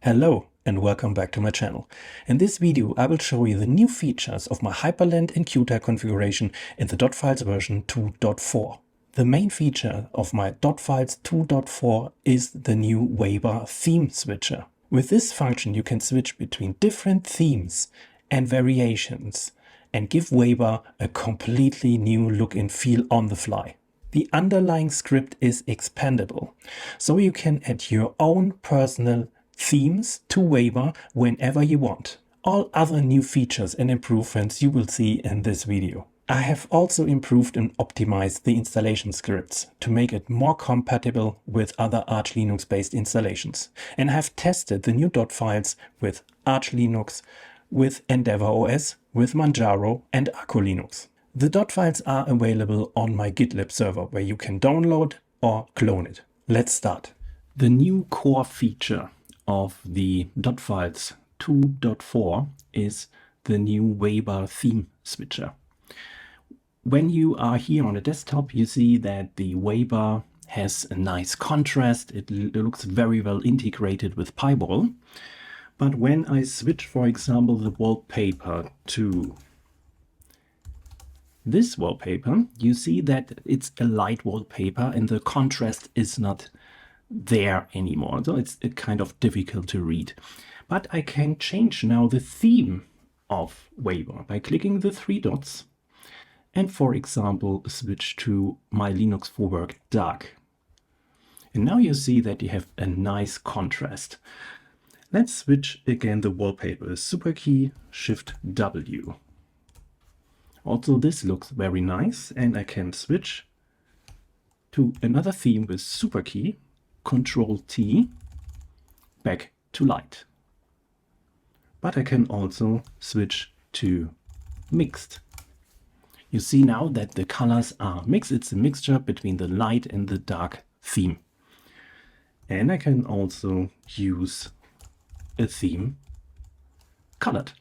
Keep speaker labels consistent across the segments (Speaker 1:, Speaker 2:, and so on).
Speaker 1: Hello and welcome back to my channel. In this video I will show you the new features of my HYPRLAND and QTILE configuration in the DOTFILES version 2.4. The main feature of my DOTFILES 2.4 is the new Waybar Theme Switcher. With this function you can switch between different themes and variations and give Waybar a completely new look and feel on the fly. The underlying script is expandable, so you can add your own personal themes to Waybar whenever you want. All other new features and improvements you will see in this video. I have also improved and optimized the installation scripts to make it more compatible with other Arch Linux based installations, and have tested the new DOTFILES with Arch Linux, with EndeavourOS, with Manjaro and Arco Linux. The DOTFILES are available on my GitLab server where you can download or clone it. Let's start. The new core feature of the DOTFILES 2.4 is the new Waybar Theme Switcher. When you are here on the desktop, you see that the Waybar has a nice contrast. It looks very well integrated with Pyball. But when I switch, for example, the wallpaper to this wallpaper, you see that it's a light wallpaper and the contrast is not there anymore, so it's kind of difficult to read. But I can change now the theme of Waybar by clicking the three dots and, for example, switch to My Linux for Work Dark. And now you see that you have a nice contrast. Let's switch again the wallpaper. Super key, Shift W. Also this looks very nice, and I can switch to another theme with super key, Control T, back to light. But I can also switch to mixed. You see now that the colors are mixed. It's a mixture between the light and the dark theme. And I can also use a theme colored.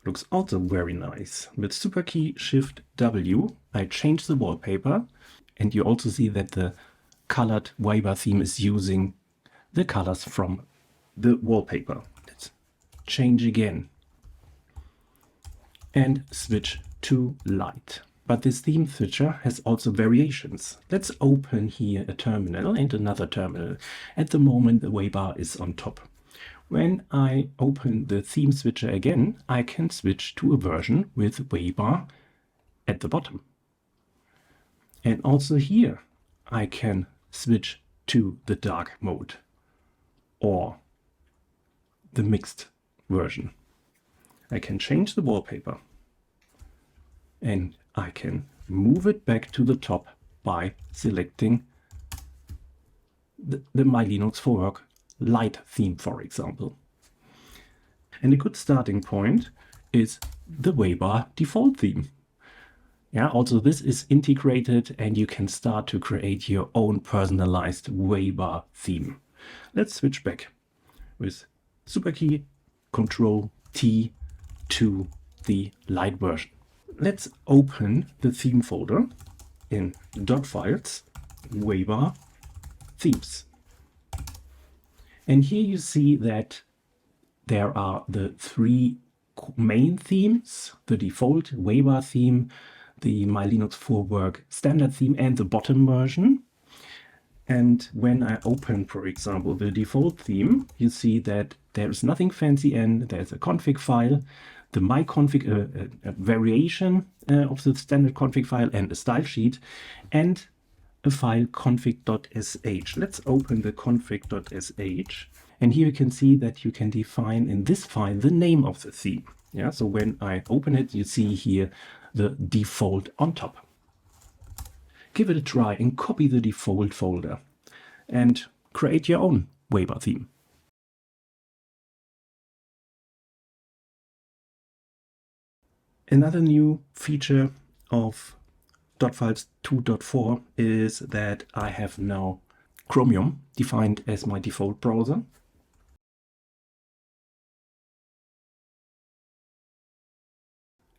Speaker 1: Looks also very nice. With super key Shift W, I change the wallpaper. And you also see that the colored Waybar theme is using the colors from the wallpaper. Let's change again and switch to light. But this theme switcher has also variations. Let's open here a terminal and another terminal. At the moment the Waybar is on top. When I open the theme switcher again, I can switch to a version with Waybar at the bottom. And also here I can switch to the dark mode or the mixed version. I can change the wallpaper and I can move it back to the top by selecting the My Linux for Work light theme, for example. And a good starting point is the Waybar default theme. Yeah, also this is integrated and you can start to create your own personalized Waybar theme. Let's switch back with super key Control T to the light version. Let's open the theme folder in DOTFILES Waybar Themes. And here you see that there are the three main themes: the default Waybar theme, the My Linux for Work standard theme, and the bottom version. And when I open, for example, the default theme, you see that there is nothing fancy, and there's a config file, the my config, a variation of the standard config file, and a style sheet, and a file config.sh. Let's open the config.sh. And here you can see that you can define in this file the name of the theme. Yeah, so when I open it, you see here the default on top. Give it a try and copy the default folder and create your own Waybar theme. Another new feature of DOTFILES 2.4 is that I have now Chromium defined as my default browser.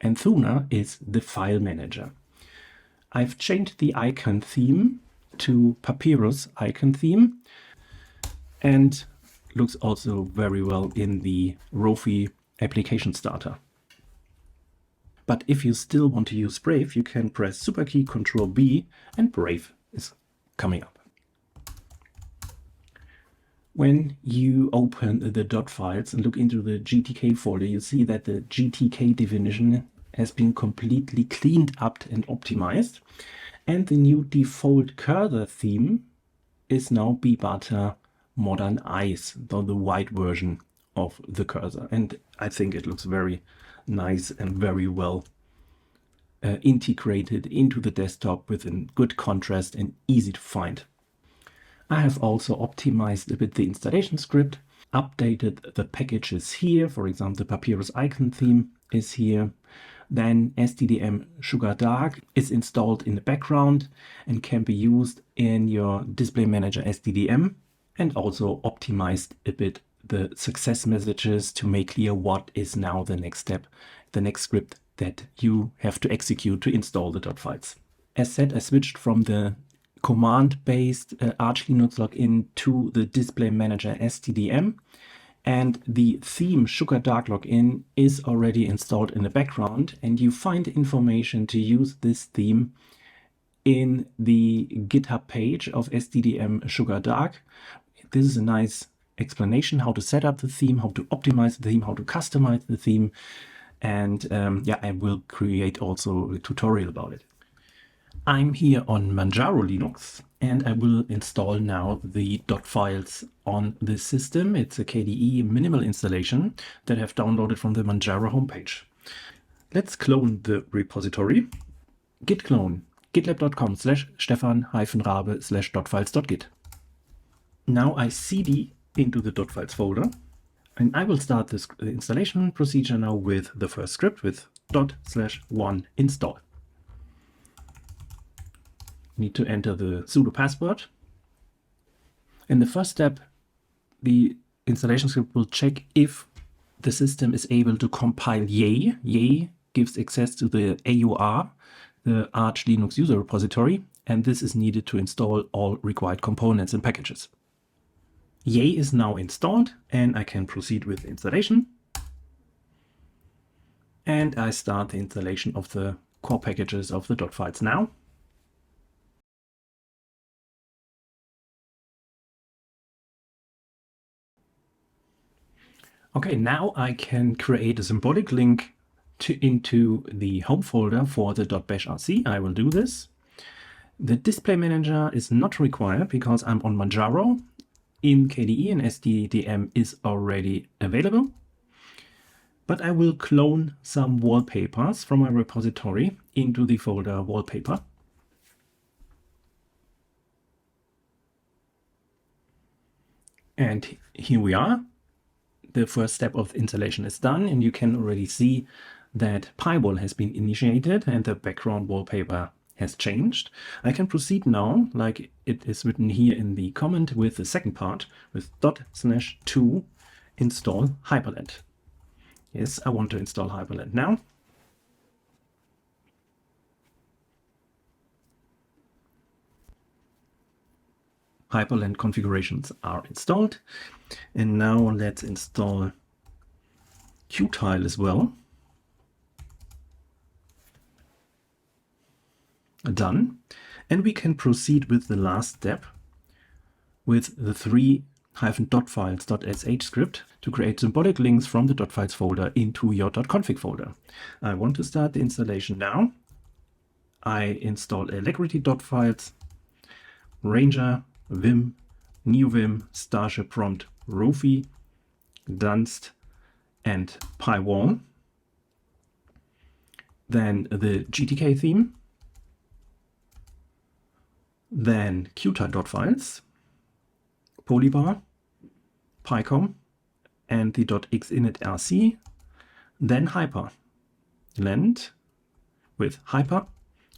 Speaker 1: And Thuna is the file manager. I've changed the icon theme to Papyrus icon theme. and looks also very well in the Rofi application starter. But if you still want to use Brave, you can press Super key Ctrl B and Brave is coming up. When you open the .files and look into the GTK folder, you see that the GTK definition has been completely cleaned up and optimized. And the new default cursor theme is now bbutter Modern Eyes, the white version of the cursor. And I think it looks very nice and very well integrated into the desktop with a good contrast and easy to find. I have also optimized a bit the installation script, updated the packages here. For example, the Papyrus icon theme is here. Then SDDM Sugar Dark is installed in the background and can be used in your Display Manager SDDM, and also optimized a bit the success messages to make clear what is now the next step, the next script that you have to execute to install the .files. As said, I switched from the command-based Arch Linux login to the Display Manager SDDM, and the theme Sugar Dark login is already installed in the background, and you find information to use this theme in the GitHub page of SDDM Sugar Dark. This is a nice explanation how to set up the theme, how to optimize the theme, how to customize the theme, and yeah, I will create also a tutorial about it. I'm here on Manjaro Linux, and I will install now the .files on this system. It's a KDE minimal installation that I've downloaded from the Manjaro homepage. Let's clone the repository. Git clone gitlab.com/stefan-rabe/.files.git. Now I cd into the .files folder, and I will start this installation procedure now with the first script with /1 install. Need to enter the sudo password. In the first step, the installation script will check if the system is able to compile Yay. Yay gives access to the AUR, the Arch Linux user repository, and this is needed to install all required components and packages. Yay is now installed, and I can proceed with installation. And I start the installation of the core packages of the .files now. Okay, now I can create a symbolic link into the home folder for the .bashrc. I will do this. The display manager is not required because I'm on Manjaro. In KDE and SDDM is already available. But I will clone some wallpapers from my repository into the folder wallpaper. And here we are. The first step of installation is done, and you can already see that PyWall has been initiated and the background wallpaper has changed. I can proceed now, like it is written here in the comment, with the second part, with /2 install HYPRLAND. Yes, I want to install HYPRLAND now. HYPRLAND configurations are installed. And now let's install QTILE as well. Done. And we can proceed with the last step with the 3-.files.sh script to create symbolic links from the .files folder into your .config folder. I want to start the installation now. I install Allegority.files, Ranger, Vim, NeoVim, Starship Prompt, Rofi, Dunst, and PyWall. Then the GTK theme. Then QTILE.files, Polybar, PyCom, and the .xinit.rc. Then HYPRLAND with Hyper,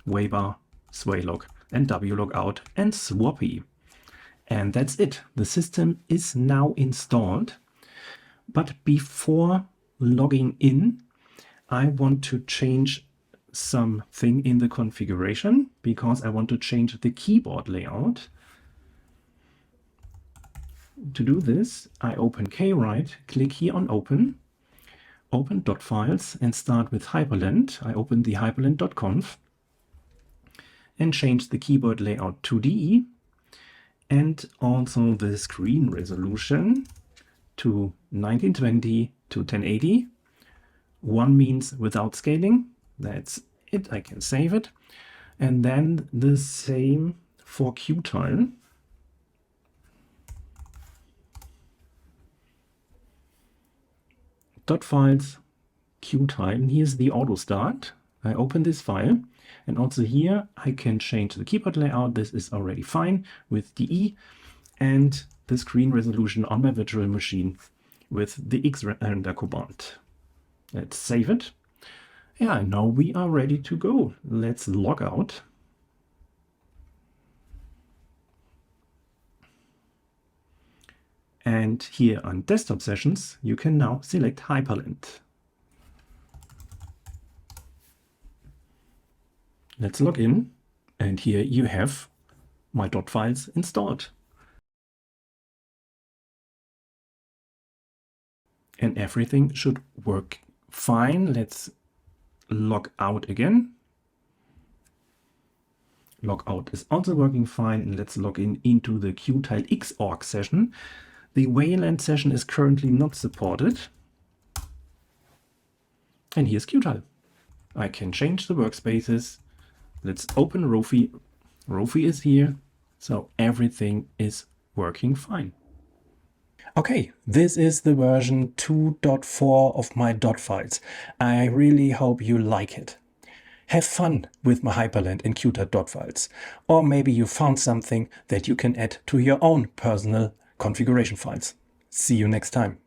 Speaker 1: Waybar, Swaylog, and wlogout and swappy. And that's it. The system is now installed. But before logging in, I want to change something in the configuration because I want to change the keyboard layout. to do this, I open KWrite, click here on Open, open .files and start with HYPRLAND. I open the hyprland.conf and change the keyboard layout to DE and also the screen resolution to 1920 to 1080. 1 means without scaling. That's it. I can save it. And then the same for QTILE. .files, QTILE, and here's the auto start. I open this file, and also here I can change the keyboard layout. This is already fine with DE, and the screen resolution on my virtual machine with the X-render command. Let's save it. Yeah, now we are ready to go. Let's log out. And here on desktop sessions, you can now select HYPRLAND. Let's log in. And here you have my .files installed. And everything should work fine. Let's log out again. Log out is also working fine. And let's log in into the QTILE Xorg session. The Wayland session is currently not supported. And here's QTILE. I can change the workspaces. Let's open Rofi. Rofi is here. So everything is working fine. Okay, this is the version 2.4 of my .files. I really hope you like it. Have fun with my HYPRLAND and QTILE .files. Or maybe you found something that you can add to your own personal configuration files. See you next time.